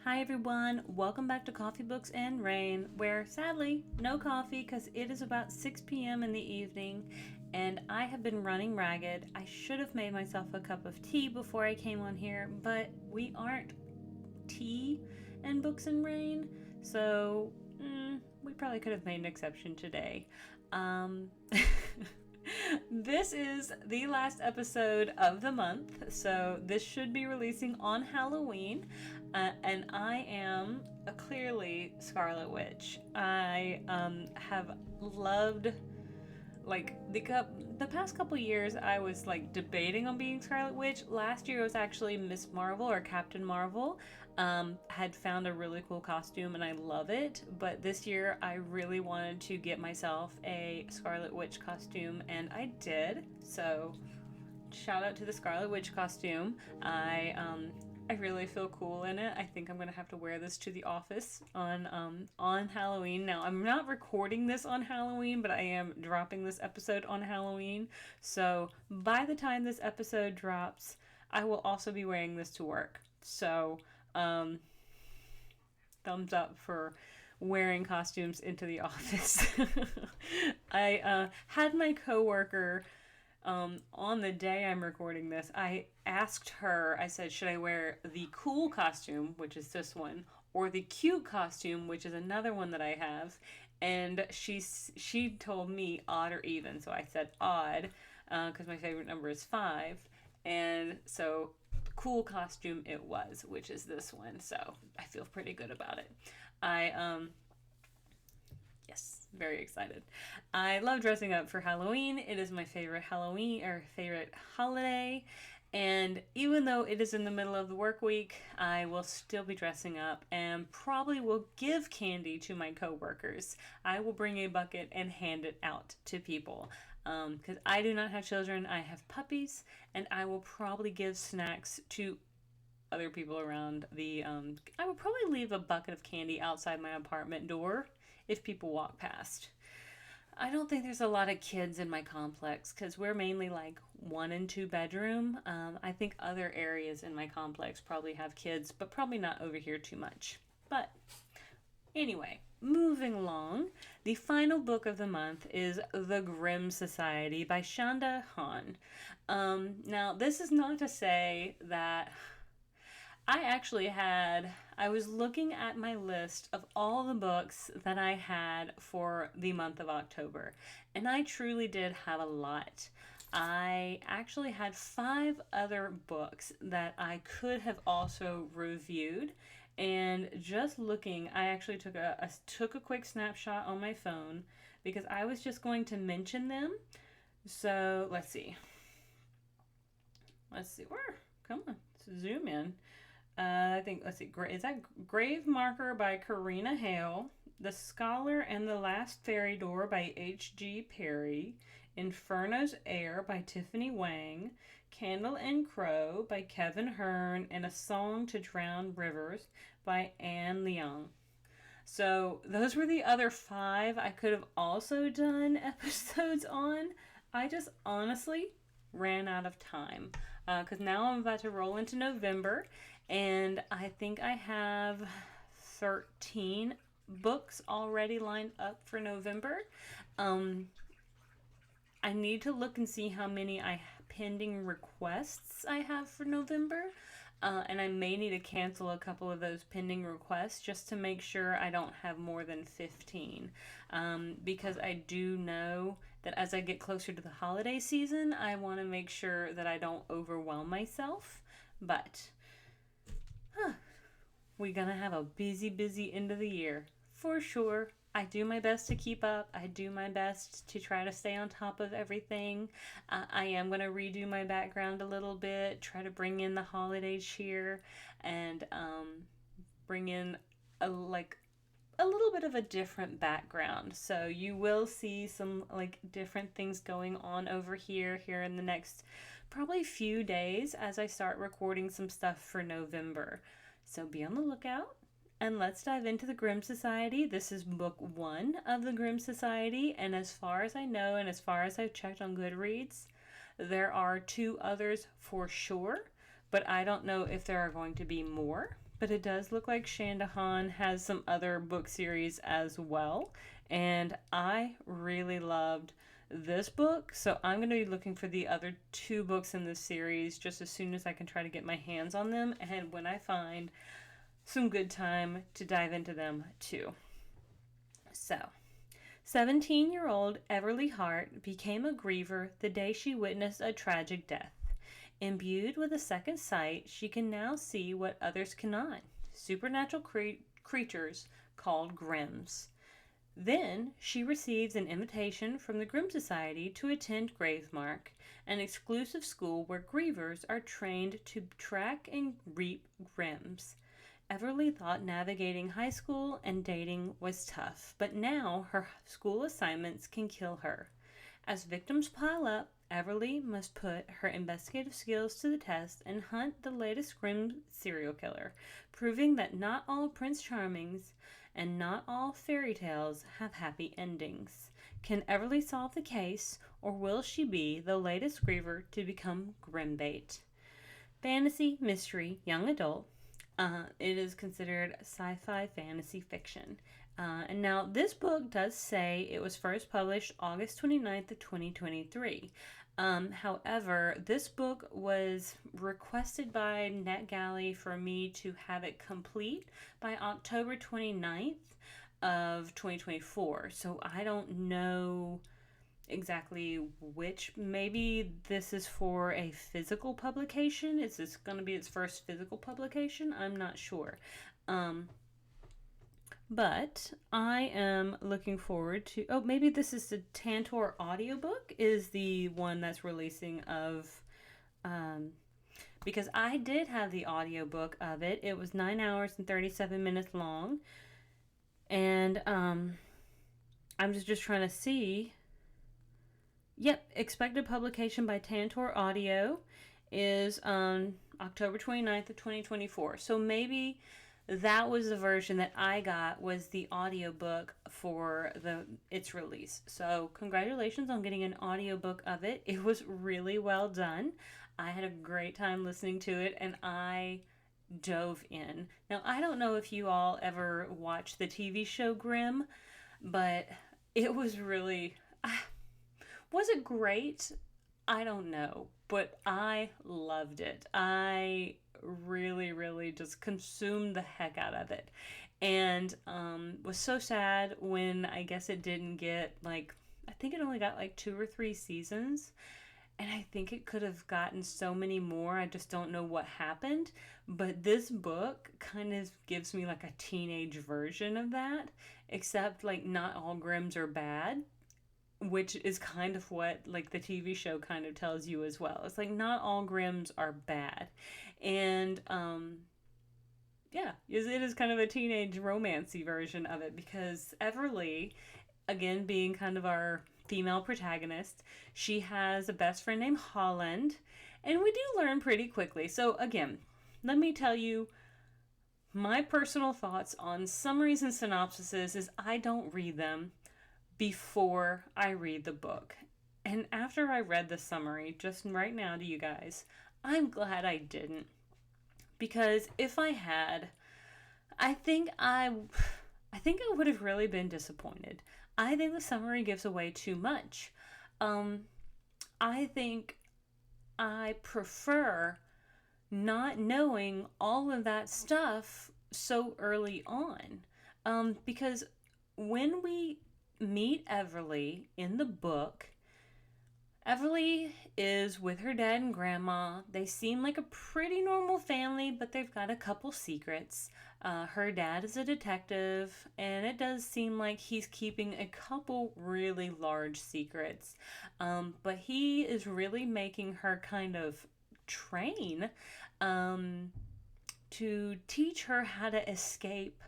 Hi everyone, welcome back to Coffee Books and Rain, where sadly, no coffee because it is about 6 p.m. in the evening and I have been running ragged. I should have made myself a cup of tea before I came on here, but we aren't tea and books and rain, so we probably could have made an exception today. This is the last episode of the month, so this should be releasing on Halloween, and I am clearly Scarlet Witch. I have loved, the past couple years I was debating on being Scarlet Witch. Last year it was actually Miss Marvel or Captain Marvel. Had found a really cool costume and I love it, but this year I really wanted to get myself a Scarlet Witch costume and I did. So shout out to the Scarlet Witch costume. I really feel cool in it. I think I'm gonna have to wear this to the office on Halloween. Now, I'm not recording this on Halloween, but I am dropping this episode on Halloween. So by the time this episode drops, I will also be wearing this to work. So thumbs up for wearing costumes into the office. I had my coworker. On the day I'm recording this, I asked her, I said, should I wear the cool costume, which is this one, or the cute costume, which is another one that I have? And she told me odd or even, so I said odd, because my favorite number is 5, and so cool costume it was, which is this one, so I feel pretty good about it. Yes, very excited. I love dressing up for Halloween. It is my favorite favorite holiday. And even though it is in the middle of the work week, I will still be dressing up and probably will give candy to my coworkers. I will bring a bucket and hand it out to people. Because I do not have children, I have puppies, and I will probably give snacks to other people around the I would probably leave a bucket of candy outside my apartment door if people walk past. I don't think there's a lot of kids in my complex because we're mainly 1 and 2 bedroom. I think other areas in my complex probably have kids, but probably not over here too much. But anyway, moving along, the final book of the month is The Grimm Society by Chanda, Hahn. Now, this is not to say that I was looking at my list of all the books that I had for the month of October, and I truly did have a lot. I actually had 5 other books that I could have also reviewed, and just looking, I actually took a quick snapshot on my phone because I was just going to mention them. So let's see. Come on, zoom in. Let's see, is that Grave Marker by Karina Hale, The Scholar and the Last Fairy Door by H.G. Perry, Inferno's Air by Tiffany Wang, Candle and Crow by Kevin Hearn, and A Song to Drown Rivers by Anne Leung. So those were the other 5 I could have also done episodes on. I just honestly ran out of time because now I'm about to roll into November and I think I have 13 books already lined up for November. I need to look and see how many pending requests I have for November. And I may need to cancel a couple of those pending requests just to make sure I don't have more than 15. Because I do know that as I get closer to the holiday season, I want to make sure that I don't overwhelm myself. But we're going to have a busy end of the year for sure. I do my best to keep up. I do my best to try to stay on top of everything. I am going to redo my background a little bit, try to bring in the holiday cheer, and bring in a little bit of a different background. So you will see some different things going on over here in the next probably few days as I start recording some stuff for November. So be on the lookout. And let's dive into the Grimm Society. This is book 1 of the Grimm Society, and as far as I know, and as far as I've checked on Goodreads, there are 2 others for sure, but I don't know if there are going to be more. but it does look like Chanda Hahn has some other book series as well. And I really loved this book, so I'm going to be looking for the other two books in this series just as soon as I can try to get my hands on them, and when I find some good time to dive into them too. So, 17-year-old Everly Hart became a griever the day she witnessed a tragic death. Imbued with a second sight, she can now see what others cannot: supernatural creatures called Grimms. Then she receives an invitation from the Grimm Society to attend Gravemark, an exclusive school where grievers are trained to track and reap Grimms. Everly thought navigating high school and dating was tough, but now her school assignments can kill her. As victims pile up, Everly must put her investigative skills to the test and hunt the latest Grimm serial killer, proving that not all Prince Charmings and not all fairy tales have happy endings. Can Everly solve the case, or will she be the latest griever to become Grimbait? Fantasy, mystery, young adult. It is considered sci-fi fantasy fiction. And now this book does say it was first published August 29th of 2023. However, this book was requested by NetGalley for me to have it complete by October 29th of 2024. So I don't know exactly which. Maybe this is for a physical publication. Is this going to be its first physical publication? I'm not sure. But I am looking forward to... Oh, maybe this is the Tantor audiobook is the one that's releasing of... because I did have the audiobook of it. It was 9 hours and 37 minutes long. And I'm just trying to see... Yep, expected publication by Tantor Audio is on October 29th of 2024. So maybe that was the version that I got, was the audiobook for its release. So congratulations on getting an audiobook of it. It was really well done. I had a great time listening to it, and I dove in. Now, I don't know if you all ever watched the TV show Grimm, but it was really... Was it great? I don't know, but I loved it. I really, really just consumed the heck out of it, and was so sad when I guess it didn't get, like, I think it only got like 2 or 3 seasons, and I think it could have gotten so many more. I just don't know what happened, but this book kind of gives me like a teenage version of that, except like not all Grimms are bad, which is kind of what like the TV show kind of tells you as well. It's like not all Grimms are bad. And yeah, it is kind of a teenage romancy version of it, because Everly, again being kind of our female protagonist, she has a best friend named Holland, and we do learn pretty quickly. So again, let me tell you my personal thoughts on summaries and synopsises is I don't read them before I read the book. And after I read the summary just right now to you guys, I'm glad I didn't. Because if I had, I think I would have really been disappointed. I think the summary gives away too much. I think I prefer not knowing all of that stuff so early on. Because when we meet Everly in the book, Everly is with her dad and grandma. They seem like a pretty normal family, but they've got a couple secrets. Her dad is a detective, and it does seem like he's keeping a couple really large secrets. But he is really making her kind of train to teach her how to escape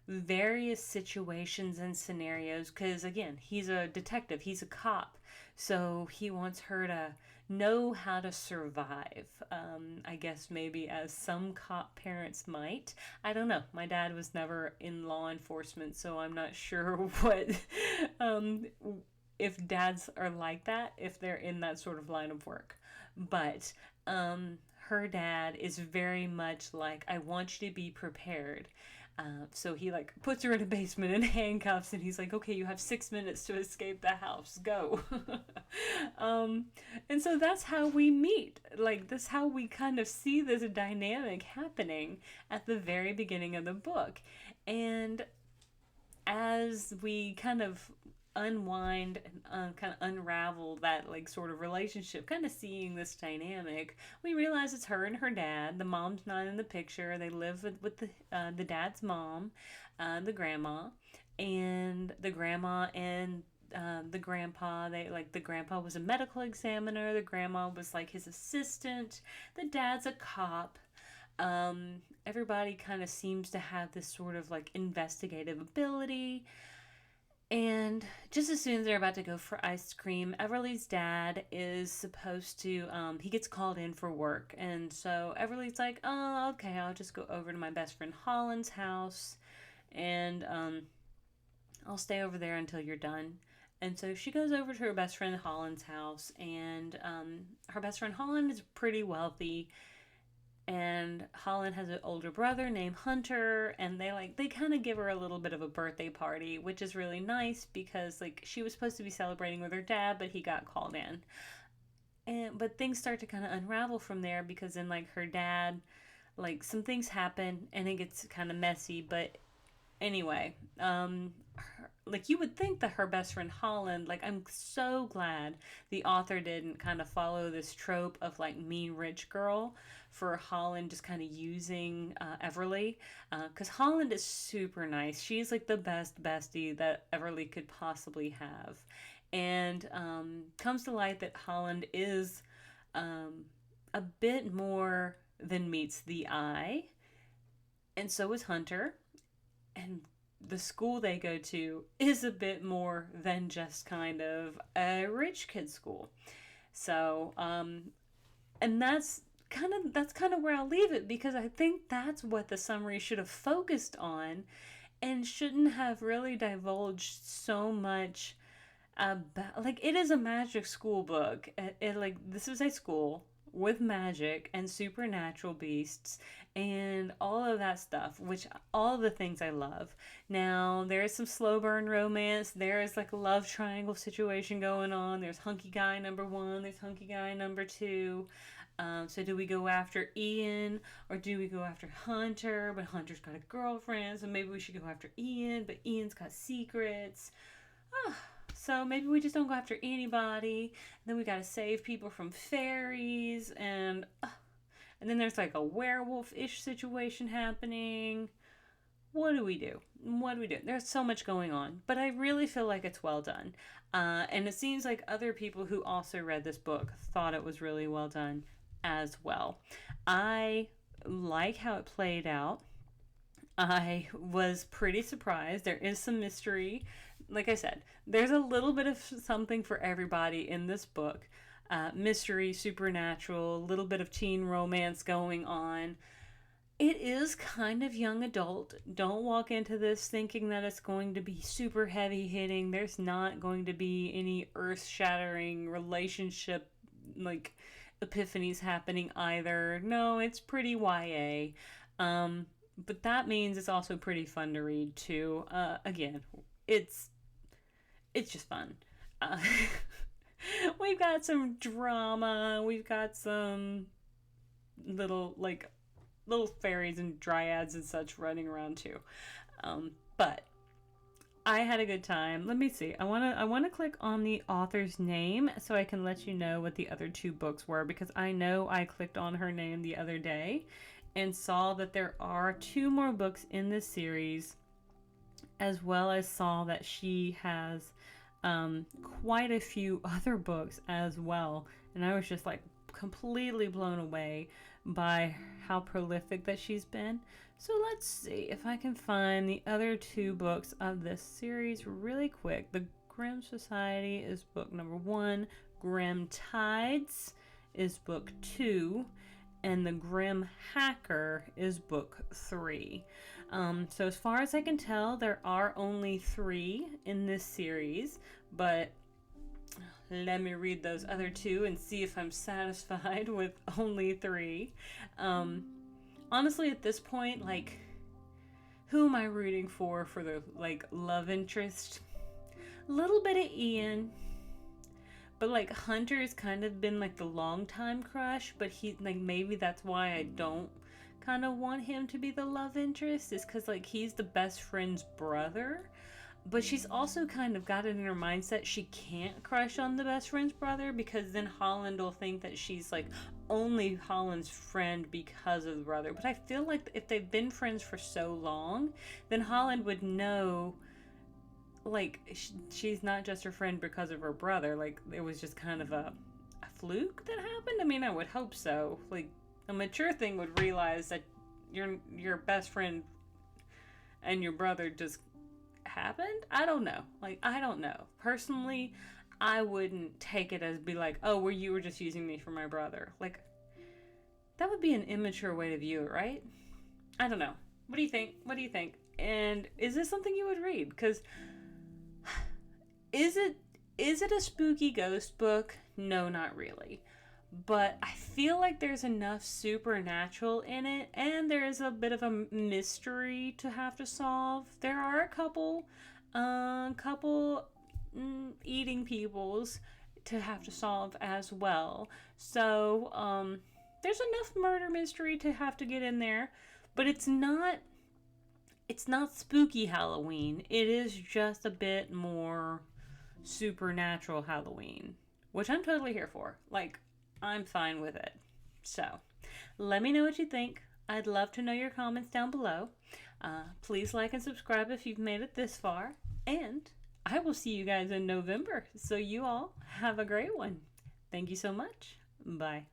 various situations and scenarios, because again, he's a detective, he's a cop, so he wants her to know how to survive. I guess maybe as some cop parents might. I don't know. My dad was never in law enforcement, so I'm not sure what if dads are like that, if they're in that sort of line of work. But her dad is very much like, I want you to be prepared. So he like puts her in a basement in handcuffs, and he's like, okay, you have 6 minutes to escape the house, go. um, and so that's how we meet. Like, that's how we kind of see this dynamic happening at the very beginning of the book. And as we kind of unwind and kind of unravel that like sort of relationship, kind of seeing this dynamic, we realize it's her and her dad. The mom's not in the picture. They live with the dad's mom, the grandma, and the grandma and the grandpa. They like, the grandpa was a medical examiner. The grandma was like his assistant. The dad's a cop. Everybody kind of seems to have this sort of like investigative ability. And just as soon as they're about to go for ice cream, Everly's dad is supposed to, he gets called in for work. And so Everly's like, oh, okay, I'll just go over to my best friend Holland's house, and I'll stay over there until you're done. And so she goes over to her best friend Holland's house, and her best friend Holland is pretty wealthy. And Holland has an older brother named Hunter, and they kind of give her a little bit of a birthday party, which is really nice because like she was supposed to be celebrating with her dad, but he got called in. But things start to kind of unravel from there, because then like her dad, like some things happen and it gets kind of messy. But anyway, like you would think that her best friend Holland, like I'm so glad the author didn't kind of follow this trope of like mean rich girl for Holland, just kind of using Everly, because Holland is super nice. She's like the best bestie that Everly could possibly have. And comes to light that Holland is a bit more than meets the eye, and so is Hunter. And the school they go to is a bit more than just kind of a rich kid school. So, and that's kind of where I'll leave it, because I think that's what the summary should have focused on, and shouldn't have really divulged so much about. Like, it is a magic school book. Like, this is a school with magic and supernatural beasts and all of that stuff, which all the things I love. Now, there is some slow burn romance. There is like a love triangle situation going on. There's hunky guy number 1. There's hunky guy number 2. So do we go after Ian, or do we go after Hunter? But Hunter's got a girlfriend, so maybe we should go after Ian, but Ian's got secrets. So maybe we just don't go after anybody. And then we gotta save people from fairies, and then there's like a werewolf-ish situation happening. What do we do? There's so much going on, but I really feel like it's well done. And it seems like other people who also read this book thought it was really well done as well. I like how it played out. I was pretty surprised. There is some mystery. Like I said, there's a little bit of something for everybody in this book. Mystery, supernatural, a little bit of teen romance going on. It is kind of young adult. Don't walk into this thinking that it's going to be super heavy hitting. There's not going to be any earth shattering relationship like epiphanies happening either. No, it's pretty YA. But that means it's also pretty fun to read too. Again, it's just fun. We've got some drama. We've got some little fairies and dryads and such running around too. But I had a good time. Let me see. I wanna click on the author's name so I can let you know what the other 2 books were, because I know I clicked on her name the other day and saw that there are 2 more books in this series, as well as saw that she has quite a few other books as well. And I was just like completely blown away by how prolific that she's been. So let's see if I can find the other 2 books of this series really quick. The Grimm Society is book number 1. Grimm Tides is book 2. And the Grimm Hacker is book 3. So as far as I can tell, there are only 3 in this series, but let me read those other two and see if I'm satisfied with only three. Honestly, at this point, like, who am I rooting for the, like, love interest? A little bit of Ian. But, like, Hunter has kind of been, like, the long time crush, but he, like, maybe that's why I don't kind of want him to be the love interest, is because, like, he's the best friend's brother. But she's also kind of got it in her mindset she can't crush on the best friend's brother, because then Holland will think that she's, like, only Holland's friend because of the brother. But I feel like if they've been friends for so long, then Holland would know, like, she's not just her friend because of her brother. Like, it was just kind of a fluke that happened. I mean, I would hope so. Like, a mature thing would realize that your best friend and your brother just happened. I don't know. Like, I don't know. Personally, I wouldn't take it as be like, oh, well, you were just using me for my brother. Like, that would be an immature way to view it, right? I don't know. What do you think? What do you think? And is this something you would read? Because is it a spooky ghost book? No, not really. But I feel like there's enough supernatural in it, and there is a bit of a mystery to have to solve. There are a couple eating peoples to have to solve as well. So there's enough murder mystery to have to get in there, but it's not spooky Halloween. It is just a bit more supernatural Halloween, which I'm totally here for. Like, I'm fine with it. So, let me know what you think. I'd love to know your comments down below. Please like and subscribe if you've made it this far. And I will see you guys in November. So you all have a great one. Thank you so much. Bye.